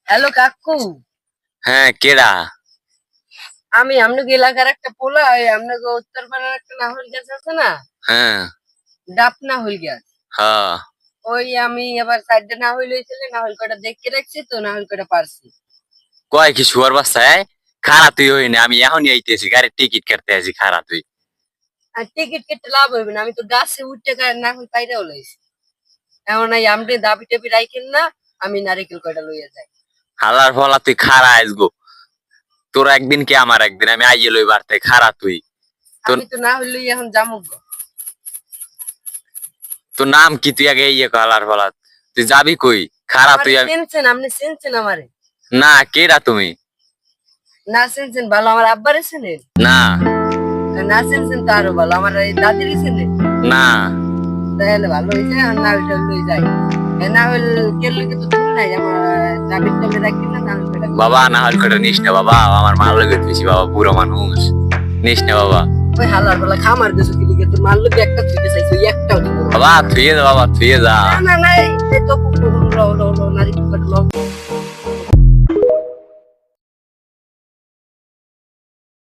Hello কাকু। হ্যাঁ, কেডা? আমি আপনাকে এলাকার একটা পোলা, আপনাকে উত্তরপাড়ার একটা নাহল গাছ আছে না, হ্যাঁ, ডাব নাহল গাছ। হ্যাঁ। ওই আমি এবার সাইডে নাহল হয়েছিল, নাহল কটা দেখে রাখছি তো, নাহল কটা পারছি। কয় কি শুয়ার বাচ্চায়? খারা তুই হই না, আমি এখনই আইতেছি, গাড়ির টিকিট কাটতে আছি। খারা তুই। আর টিকিট কেটে লাভ হইবে না, আমি তো গাছে উঠতে নাহল পাইরেও লইছি। এমন এই আমরে দাবি টাবি রাইখেন না, আমি নারিকেল কয়টা লইয়া যাই। হালার ফলা তুই খারা আসবো। তোর একদিন কি আমার একদিন, আমি আইয়ে লই বাড়তে। খারা তুই। তোর আমি তো নাহল লই এখন জামুক। তোর নাম কি? তুই আগে ইয়ে কর। হালার ফলা তুই যাবি কই? খারা আমারে তুই। চিনছেন? আপনি চিনছেন আমারে? না, কেডা তুমি? না চিনছেন ভালো, আমার আব্বারে চেনেন? না, না চিনছেন তো আরো ভালো, আমার এই দাদিরে চেনেন? না। তাহলে ভালো হয়েছে, আর না হইলে লই যাই। না হইলে কেলে কিন্তু ভুল নাই, আমার চাবির তলে রাখি না, না হইলে বাবা, না হল করে নিস না বাবা, আমার মাল লেগে তুই বাবা, বুড়ো মানুষ। নিস না বাবা। ওই হালার বেলা খামার দেশে কি লিখে তোর মারলো কি একটা থুইতে চাইছো, একটাও দিব না। বাবা থুয়ে যা, বাবা থুয়ে যা। না না না, এই তো নারী